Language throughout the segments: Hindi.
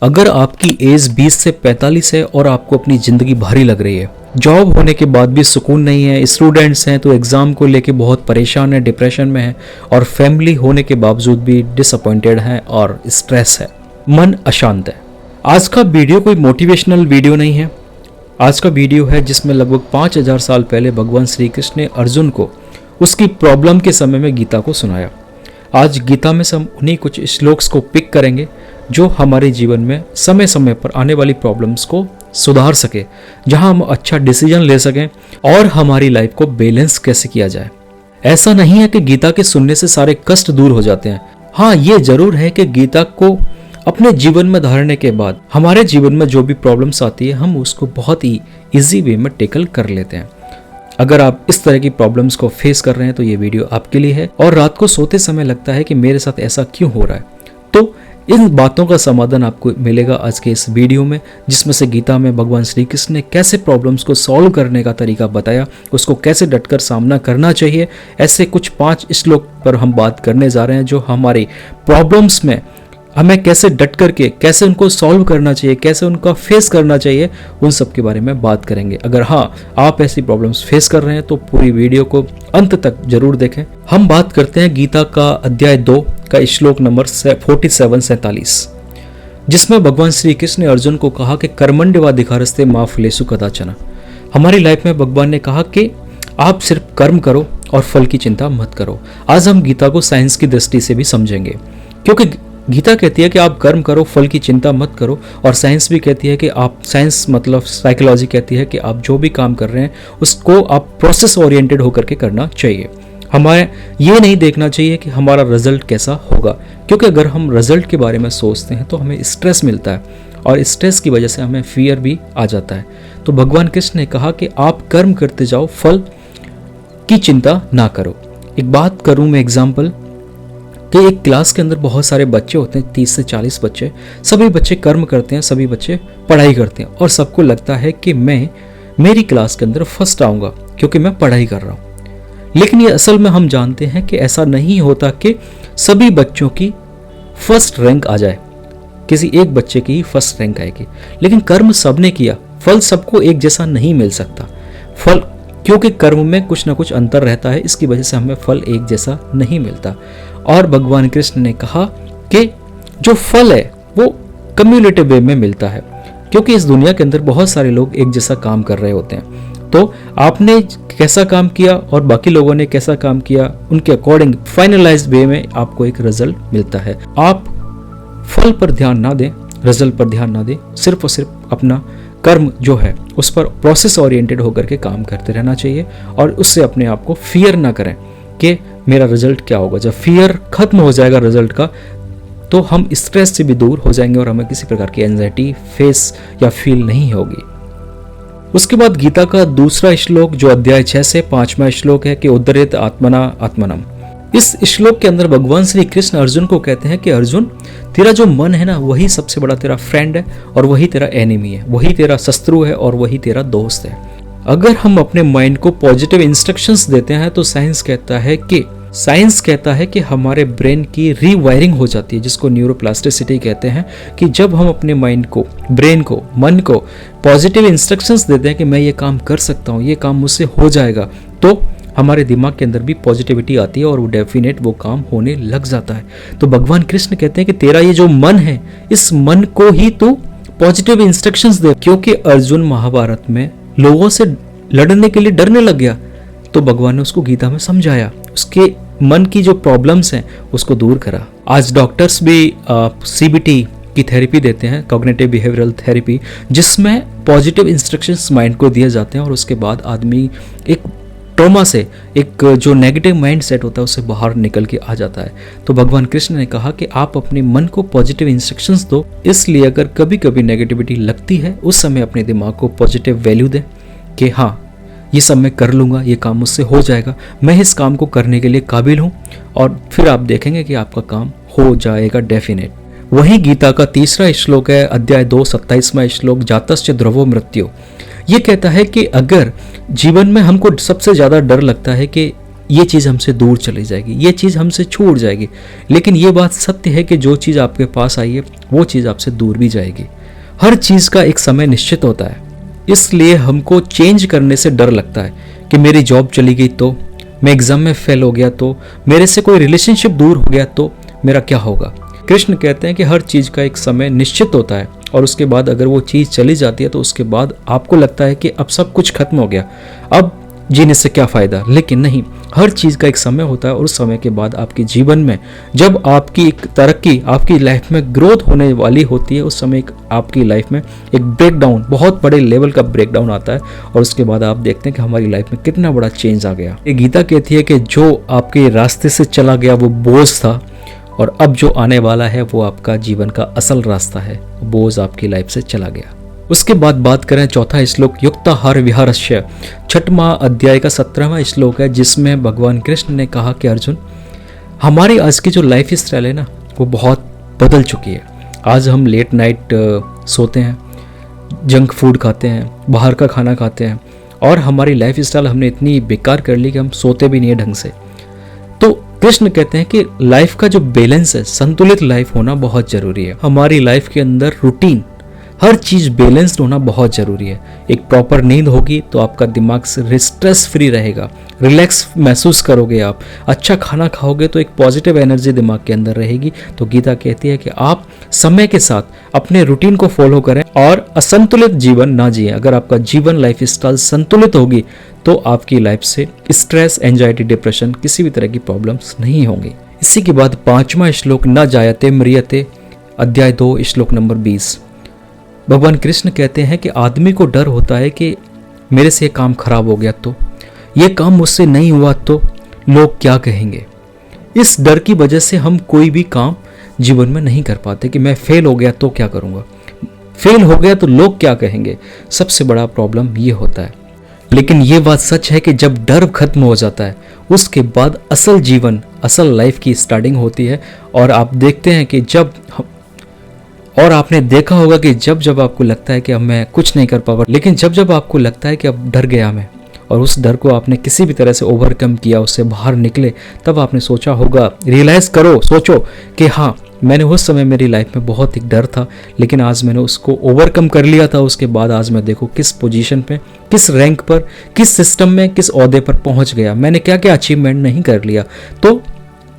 अगर आपकी एज 20 से 45 है और आपको अपनी ज़िंदगी भारी लग रही है, जॉब होने के बाद भी सुकून नहीं है, स्टूडेंट्स हैं तो एग्ज़ाम को लेके बहुत परेशान है, डिप्रेशन में है और फैमिली होने के बावजूद भी डिसअपॉइंटेड है और स्ट्रेस है, मन अशांत है। आज का वीडियो कोई मोटिवेशनल वीडियो नहीं है। आज का वीडियो है जिसमें लगभग 5000 साल पहले भगवान श्री कृष्ण ने अर्जुन को उसकी प्रॉब्लम के समय में गीता को सुनाया। आज गीता में से हम उन्हीं कुछ श्लोक्स को पिक करेंगे जो हमारे जीवन में समय समय पर आने वाली प्रॉब्लम्स को सुधार सके, जहां हम अच्छा डिसीजन ले सकें और हमारी लाइफ को बैलेंस कैसे किया जाए। ऐसा नहीं है कि गीता के सुनने से सारे कष्ट दूर हो जाते हैं। हाँ, ये जरूर है कि गीता को अपने जीवन में धारने के बाद हमारे जीवन में जो भी प्रॉब्लम्स आती है हम उसको बहुत ही इजी वे में टेकल कर लेते हैं। अगर आप इस तरह की प्रॉब्लम्स को फेस कर रहे हैं तो ये वीडियो आपके लिए है। और रात को सोते समय लगता है कि मेरे साथ ऐसा क्यों हो रहा है, तो इन बातों का समाधान आपको मिलेगा आज के इस वीडियो में, जिसमें से गीता में भगवान श्री कृष्ण ने कैसे प्रॉब्लम्स को सॉल्व करने का तरीका बताया, उसको कैसे डटकर सामना करना चाहिए। ऐसे कुछ 5 श्लोक पर हम बात करने जा रहे हैं जो हमारी प्रॉब्लम्स में हमें कैसे डट करके कैसे उनको सॉल्व करना चाहिए, कैसे उनका फेस करना चाहिए, उन सब के बारे में बात करेंगे। अगर हाँ आप ऐसी प्रॉब्लम्स फेस कर रहे हैं तो पूरी वीडियो को अंत तक जरूर देखें। हम बात करते हैं गीता का अध्याय 2 का श्लोक नंबर 47, जिसमें भगवान श्री कृष्ण ने अर्जुन को कहा कि कर्मण्यवाधिकारस्ते मा फलेषु कदाचन। हमारी लाइफ में भगवान ने कहा कि आप सिर्फ कर्म करो और फल की चिंता मत करो। आज हम गीता को साइंस की दृष्टि से भी समझेंगे, क्योंकि गीता कहती है कि आप कर्म करो, फल की चिंता मत करो, और साइंस भी कहती है कि आप, साइंस मतलब साइकोलॉजी कहती है कि आप जो भी काम कर रहे हैं उसको आप प्रोसेस ओरिएंटेड होकर के करना चाहिए। हमारे ये नहीं देखना चाहिए कि हमारा रिजल्ट कैसा होगा, क्योंकि अगर हम रिजल्ट के बारे में सोचते हैं तो हमें स्ट्रेस मिलता है और स्ट्रेस की वजह से हमें फियर भी आ जाता है। तो भगवान कृष्ण ने कहा कि आप कर्म करते जाओ, फल की चिंता ना करो। एक बात करूं मैं एग्जाम्पल कि एक क्लास के अंदर बहुत सारे बच्चे होते हैं, 30 से 40 बच्चे। सभी बच्चे कर्म करते हैं, सभी बच्चे पढ़ाई करते हैं और सबको लगता है कि मैं मेरी क्लास के अंदर फर्स्ट आऊँगा क्योंकि मैं पढ़ाई कर रहा हूँ। लेकिन ये असल में हम जानते हैं कि ऐसा नहीं होता कि सभी बच्चों की फर्स्ट रैंक आ जाए, किसी एक बच्चे की ही फर्स्ट रैंक आएगी। लेकिन कर्म सबने किया, फल सबको एक जैसा नहीं मिल सकता। फल, क्योंकि कर्म में कुछ ना कुछ अंतर रहता है, इसकी वजह से हमें फल एक जैसा नहीं मिलता। और भगवान कृष्ण ने कहा कि जो फल है वो कम्युनिटिव वे में मिलता है, क्योंकि इस दुनिया के अंदर बहुत सारे लोग एक जैसा काम कर रहे होते हैं। तो आपने कैसा काम किया और बाकी लोगों ने कैसा काम किया, उनके अकॉर्डिंग फाइनलाइज्ड वे में आपको एक रिजल्ट मिलता है। आप फल पर ध्यान ना दें, रिजल्ट पर ध्यान ना दें, सिर्फ और सिर्फ अपना कर्म जो है उस पर प्रोसेस ओरिएंटेड होकर के काम करते रहना चाहिए और उससे अपने आप को फियर ना करें कि मेरा रिजल्ट क्या होगा। जब फियर खत्म हो जाएगा रिजल्ट का, तो हम स्ट्रेस से भी दूर हो जाएंगे और हमें किसी प्रकार की एंजाइटी फेस या फील नहीं होगी। उसके बाद गीता का दूसरा श्लोक जो अध्याय 6 से 5वां श्लोक है कि उद्धरेत आत्मना आत्मनम। इस श्लोक के अंदर भगवान श्री कृष्ण अर्जुन को कहते हैं कि अर्जुन, तेरा जो मन है ना वही सबसे बड़ा तेरा फ्रेंड है और वही तेरा एनिमी है, वही तेरा शत्रु है और वही तेरा दोस्त है। अगर हम अपने माइंड को पॉजिटिव इंस्ट्रक्शंस देते हैं तो साइंस कहता है कि हमारे ब्रेन की रीवायरिंग हो जाती है, जिसको न्यूरोप्लास्टिसिटी कहते हैं। कि जब हम अपने माइंड को, ब्रेन को, मन को पॉजिटिव इंस्ट्रक्शंस देते हैं कि मैं ये काम कर सकता हूँ, ये काम मुझसे हो जाएगा, तो हमारे दिमाग के अंदर भी पॉजिटिविटी आती है और वो डेफिनेट वो काम होने लग जाता है। तो भगवान कृष्ण कहते हैं कि तेरा ये जो मन है, इस मन को ही तू पॉजिटिव इंस्ट्रक्शंस दे। क्योंकि अर्जुन महाभारत में लोगों से लड़ने के लिए डरने लग गया, तो भगवान ने उसको गीता में समझाया, उसके मन की जो प्रॉब्लम्स हैं उसको दूर करा। आज डॉक्टर्स भी CBT की थेरेपी देते हैं, कॉग्निटिव बिहेवियरल थेरेपी, जिसमें पॉजिटिव इंस्ट्रक्शंस माइंड को दिए जाते हैं और उसके बाद आदमी एक ट्रॉमा से, एक जो नेगेटिव माइंड सेट होता है उससे बाहर निकल के आ जाता है। तो भगवान कृष्ण ने कहा कि आप अपने मन को पॉजिटिव इंस्ट्रक्शंस दो, इसलिए अगर कभी कभी नेगेटिविटी लगती है उस समय अपने दिमाग को पॉजिटिव वैल्यू दें कि हाँ ये सब मैं कर लूँगा, ये काम मुझसे हो जाएगा, मैं इस काम को करने के लिए काबिल हूँ, और फिर आप देखेंगे कि आपका काम हो जाएगा डेफिनेट। वही गीता का तीसरा श्लोक है अध्याय 2 27वां श्लोक, जातस्य ध्रुवो मृत्यु। ये कहता है कि अगर जीवन में हमको सबसे ज़्यादा डर लगता है कि ये चीज़ हमसे दूर चली जाएगी, ये चीज़ हमसे छूट जाएगी। लेकिन ये बात सत्य है कि जो चीज़ आपके पास आई है वो चीज़ आपसे दूर भी जाएगी। हर चीज़ का एक समय निश्चित होता है, इसलिए हमको चेंज करने से डर लगता है कि मेरी जॉब चली गई तो, मैं एग्ज़ाम में फेल हो गया तो, मेरे से कोई रिलेशनशिप दूर हो गया तो मेरा क्या होगा। कृष्ण कहते हैं कि हर चीज़ का एक समय निश्चित होता है और उसके बाद अगर वो चीज़ चली जाती है तो उसके बाद आपको लगता है कि अब सब कुछ खत्म हो गया, अब जीने से क्या फ़ायदा। लेकिन नहीं, हर चीज़ का एक समय होता है और उस समय के बाद आपके जीवन में जब आपकी एक तरक्की, आपकी लाइफ में ग्रोथ होने वाली होती है, उस समय आपकी लाइफ में एक ब्रेकडाउन, बहुत बड़े लेवल का ब्रेकडाउन आता है और उसके बाद आप देखते हैं कि हमारी लाइफ में कितना बड़ा चेंज आ गया। ये गीता कहती है कि जो आपके रास्ते से चला गया वो बोझ था और अब जो आने वाला है वो आपका जीवन का असल रास्ता है, बोझ आपकी लाइफ से चला गया। उसके बाद बात करें चौथा श्लोक युक्ताहार विहारस्य, 6वां अध्याय का 17वां श्लोक है, जिसमें भगवान कृष्ण ने कहा कि अर्जुन, हमारी आज की जो लाइफ स्टाइल है ना वो बहुत बदल चुकी है। आज हम लेट नाइट सोते हैं, जंक फूड खाते हैं, बाहर का खाना खाते हैं और हमारी लाइफ स्टाइल हमने इतनी बेकार कर ली कि हम सोते भी नहीं है ढंग से। तो कृष्ण कहते हैं कि लाइफ का जो बैलेंस है, संतुलित लाइफ होना बहुत जरूरी है। हमारी लाइफ के अंदर रूटीन, हर चीज़ बैलेंस्ड होना बहुत ज़रूरी है। एक प्रॉपर नींद होगी तो आपका दिमाग स्ट्रेस फ्री रहेगा, रिलैक्स महसूस करोगे आप। अच्छा खाना खाओगे तो एक पॉजिटिव एनर्जी दिमाग के अंदर रहेगी। तो गीता कहती है कि आप समय के साथ अपने रूटीन को फॉलो करें और असंतुलित जीवन ना जिए। अगर आपका जीवन लाइफ स्टाइल संतुलित होगी तो आपकी लाइफ से स्ट्रेस, एंजाइटी, डिप्रेशन, किसी भी तरह की प्रॉब्लम्स नहीं होंगी। इसी के बाद 5वां श्लोक न जायते म्रियते, अध्याय 2 श्लोक नंबर 20। भगवान कृष्ण कहते हैं कि आदमी को डर होता है कि मेरे से ये काम खराब हो गया तो, ये काम मुझसे नहीं हुआ तो लोग क्या कहेंगे। इस डर की वजह से हम कोई भी काम जीवन में नहीं कर पाते कि मैं फेल हो गया तो क्या करूँगा, फेल हो गया तो लोग क्या कहेंगे। सबसे बड़ा प्रॉब्लम ये होता है। लेकिन ये बात सच है कि जब डर खत्म हो जाता है उसके बाद असल जीवन, असल लाइफ की स्टार्टिंग होती है। और आप देखते हैं कि और आपने देखा होगा कि जब जब आपको लगता है कि अब मैं कुछ नहीं कर पाऊंगा, लेकिन जब जब आपको लगता है कि अब डर गया मैं, और उस डर को आपने किसी भी तरह से ओवरकम किया, उससे बाहर निकले, तब आपने सोचा होगा, रियलाइज करो, सोचो कि हाँ, मैंने उस समय मेरी लाइफ में बहुत एक डर था लेकिन आज मैंने उसको ओवरकम कर लिया था। उसके बाद आज मैं देखो किस पोजीशन पे, किस रैंक पर, किस सिस्टम में, किस ओहदे पर पहुंच गया, मैंने क्या क्या अचीवमेंट नहीं कर लिया। तो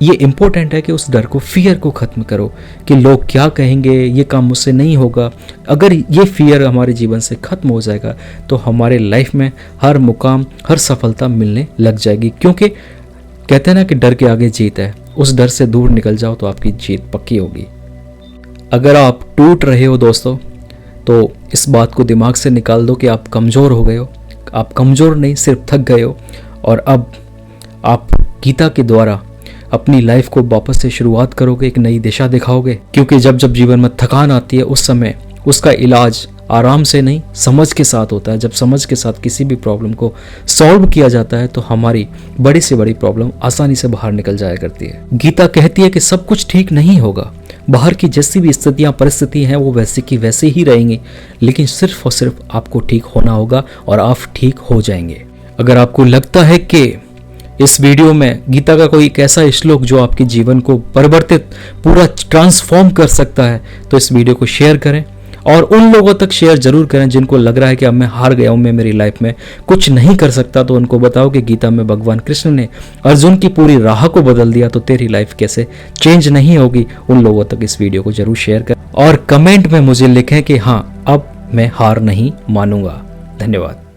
ये इंपॉर्टेंट है कि उस डर को, फियर को ख़त्म करो कि लोग क्या कहेंगे, ये काम मुझसे नहीं होगा। अगर ये फियर हमारे जीवन से ख़त्म हो जाएगा तो हमारे लाइफ में हर मुकाम, हर सफलता मिलने लग जाएगी। क्योंकि कहते हैं ना कि डर के आगे जीत है। उस डर से दूर निकल जाओ तो आपकी जीत पक्की होगी। अगर आप टूट रहे हो दोस्तों, तो इस बात को दिमाग से निकाल दो कि आप कमज़ोर हो गए हो। आप कमज़ोर नहीं, सिर्फ थक गए हो। और अब आप गीता के द्वारा अपनी लाइफ को वापस से शुरुआत करोगे, एक नई दिशा दिखाओगे। क्योंकि जब जब जीवन में थकान आती है उस समय उसका इलाज आराम से नहीं, समझ के साथ होता है। जब समझ के साथ किसी भी प्रॉब्लम को सॉल्व किया जाता है तो हमारी बड़ी से बड़ी प्रॉब्लम आसानी से बाहर निकल जाया करती है। गीता कहती है कि सब कुछ ठीक नहीं होगा, बाहर की जैसी भी स्थितियां, परिस्थिति हैं वो वैसे की वैसे ही रहेंगी, लेकिन सिर्फ और सिर्फ आपको ठीक होना होगा और आप ठीक हो जाएंगे। अगर आपको लगता है कि इस वीडियो में गीता का कोई एक ऐसा श्लोक जो आपके जीवन को परिवर्तित, पूरा ट्रांसफॉर्म कर सकता है, तो इस वीडियो को शेयर करें और उन लोगों तक शेयर जरूर करें जिनको लग रहा है कि अब मैं हार गया हूं, मैं मेरी लाइफ में कुछ नहीं कर सकता। तो उनको बताओ कि गीता में भगवान कृष्ण ने अर्जुन की पूरी राह को बदल दिया, तो तेरी लाइफ कैसे चेंज नहीं होगी। उन लोगों तक इस वीडियो को जरूर शेयर करें और कमेंट में मुझे लिखें कि हाँ, अब मैं हार नहीं मानूंगा। धन्यवाद।